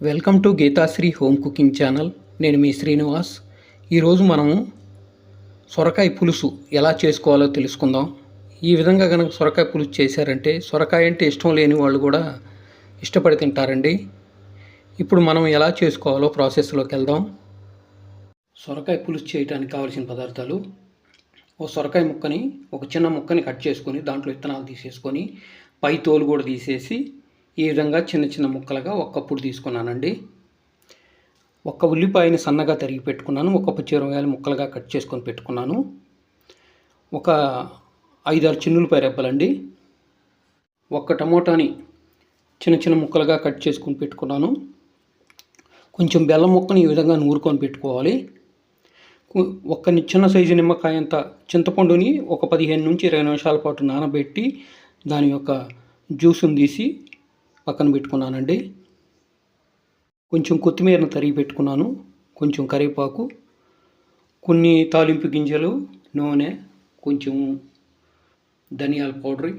Welcome to Geethasri home cooking channel. నేను మీ శ్రీనివాస్. ఈరోజు మనము సొరకాయ పులుసు ఎలా చేసుకోవాలో తెలుసుకుందాం. ఈ విధంగా కనుక సొరకాయ పులుసు చేశారంటే సొరకాయ అంటే ఇష్టం లేని వాళ్ళు కూడా ఇష్టపడి తింటారండి. ఇప్పుడు మనం ఎలా చేసుకోవాలో ప్రాసెస్లోకి వెళ్దాం. సొరకాయ పులుసు చేయడానికి కావాల్సిన పదార్థాలు: ఒక సొరకాయ ముక్కని, ఒక చిన్న ముక్కని కట్ చేసుకొని దాంట్లో విత్తనాలు తీసేసుకొని పై తోలు కూడా తీసేసి ఈ విధంగా చిన్న చిన్న ముక్కలుగా ఒక కప్పుడు తీసుకున్నానండి. ఒక్క ఉల్లిపాయని సన్నగా తరిగి పెట్టుకున్నాను. ఒక పచ్చిమిరపకాయలు ముక్కలుగా కట్ చేసుకొని పెట్టుకున్నాను. ఒక 5-6 చిన్నులపాయ రెబ్బలండి. ఒక్క టమోటాని చిన్న చిన్న ముక్కలుగా కట్ చేసుకొని పెట్టుకున్నాను. కొంచెం బెల్లం ముక్కని ఈ విధంగా నూరుకొని పెట్టుకోవాలి. ఒక చిన్న సైజు నిమ్మకాయ అంత చింతపండుని ఒక 15 నుంచి 20 నిమిషాల పాటు నానబెట్టి దాని యొక్క జ్యూస్ని తీసి పక్కన పెట్టుకున్నానండి. కొంచెం కొత్తిమీరను తరిగి పెట్టుకున్నాను. కొంచెం కరివేపాకు, కొన్ని తాలింపు గింజలు, నూనె, కొంచెం ధనియాల పౌడర్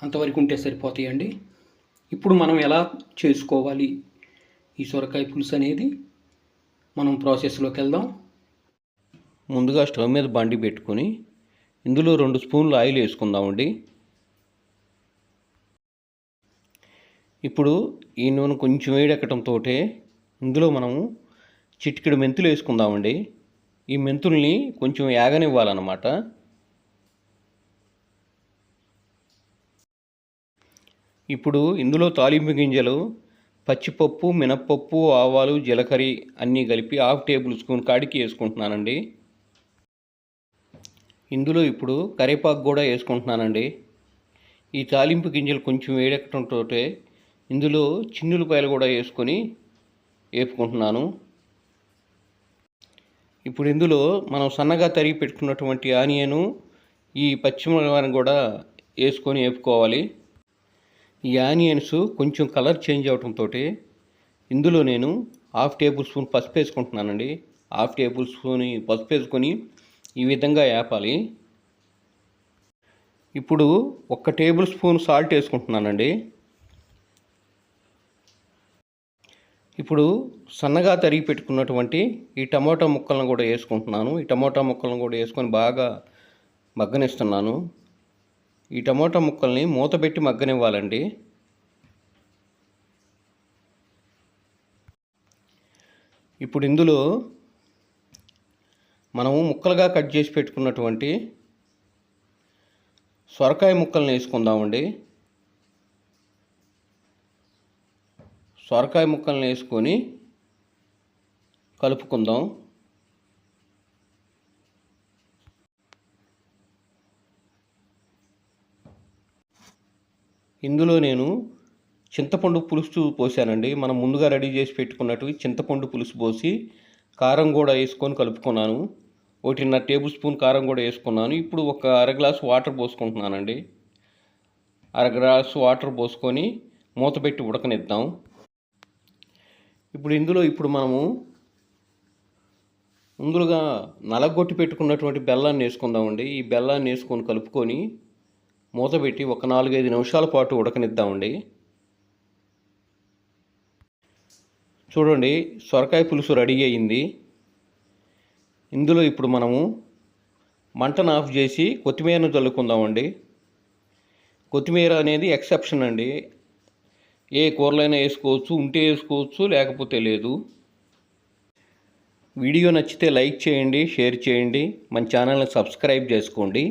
అంతవరకు ఉంటే సరిపోతాయండి. ఇప్పుడు మనం ఎలా చేసుకోవాలి ఈ సొరకాయ పులుసు అనేది మనం ప్రాసెస్లోకి వెళ్దాం. ముందుగా స్టవ్ మీద బండి పెట్టుకొని ఇందులో 2 స్పూన్లు ఆయిల్ వేసుకుందామండి. ఇప్పుడు ఈ నూనె కొంచెం వేడెక్కడంతో ఇందులో మనము చిటికెడు మెంతులు వేసుకుందామండి. ఈ మెంతుల్ని కొంచెం యాగనివ్వాలన్నమాట. ఇప్పుడు ఇందులో తాలింపు గింజలు, పచ్చిపప్పు, మినప్పప్పు, ఆవాలు, జీలకర్ర అన్నీ కలిపి 1/2 టేబుల్ స్పూన్ కాడికి వేసుకుంటున్నానండి. ఇందులో ఇప్పుడు కరివేపాకు కూడా వేసుకుంటున్నానండి. ఈ తాలింపు గింజలు కొంచెం వేడెక్కడంతో ఇందులో చిన్నులపాయలు కూడా వేసుకొని వేపుకుంటున్నాను. ఇప్పుడు ఇందులో మనం సన్నగా తరిగి పెట్టుకున్నటువంటి ఆనియను, ఈ పచ్చిమిరపకాయలను కూడా వేసుకొని వేపుకోవాలి. ఈ ఆనియన్స్ కొంచెం కలర్ చేంజ్ అవడంతో ఇందులో నేను 1/2 టేబుల్ స్పూన్ పసుపు వేసుకుంటున్నానండి. 1/2 టేబుల్ స్పూన్ పసుపు వేసుకొని ఈ విధంగా వేపాలి. ఇప్పుడు 1 టేబుల్ స్పూన్ సాల్ట్ వేసుకుంటున్నానండి. ఇప్పుడు సన్నగా తరిగి పెట్టుకున్నటువంటి ఈ టమోటా ముక్కలను కూడా వేసుకుంటున్నాను. ఈ టమోటా ముక్కలను కూడా వేసుకొని బాగా మగ్గనిస్తున్నాను. ఈ టమోటా ముక్కల్ని మూతపెట్టి మగ్గనివ్వాలండి. ఇప్పుడు ఇందులో మనము ముక్కలుగా కట్ చేసి పెట్టుకున్నటువంటి సొరకాయ ముక్కల్ని వేసుకుందామండి. సొరకాయ ముక్కల్ని వేసుకొని కలుపుకుందాం. ఇందులో నేను చింతపండు పులుసు పోసానండి. మనం ముందుగా రెడీ చేసి పెట్టుకున్నట్టు చింతపండు పులుసు పోసి కారం కూడా వేసుకొని కలుపుకున్నాను. 1.5 టేబుల్ స్పూన్ కారం కూడా వేసుకున్నాను. ఇప్పుడు ఒక 1/2 గ్లాసు వాటర్ పోసుకుంటున్నానండి. 1/2 గ్లాసు వాటర్ పోసుకొని మూత పెట్టి ఉడకనిద్దాం. ఇప్పుడు మనము ముందుగా నలగొట్టి పెట్టుకున్నటువంటి బెల్లాన్ని వేసుకుందామండి. ఈ బెల్లాన్ని వేసుకొని కలుపుకొని మూత పెట్టి ఒక 4-5 నిమిషాల పాటు ఉడకనిద్దామండి. చూడండి, సొరకాయ పులుసు రెడీ అయ్యింది. ఇందులో ఇప్పుడు మనము మంటను ఆఫ్ చేసి కొత్తిమీరను చల్లుకుందామండి. కొత్తిమీర అనేది ఎక్సెప్షన్ అండి. ఏ కూరలైనా వేసుకోవచ్చు, ఉంటే వేసుకోవచ్చు, లేకపోతే లేదు. వీడియో నచ్చితే లైక్ చేయండి, షేర్ చేయండి, మన ఛానల్ని సబ్స్క్రైబ్ చేసుకోండి.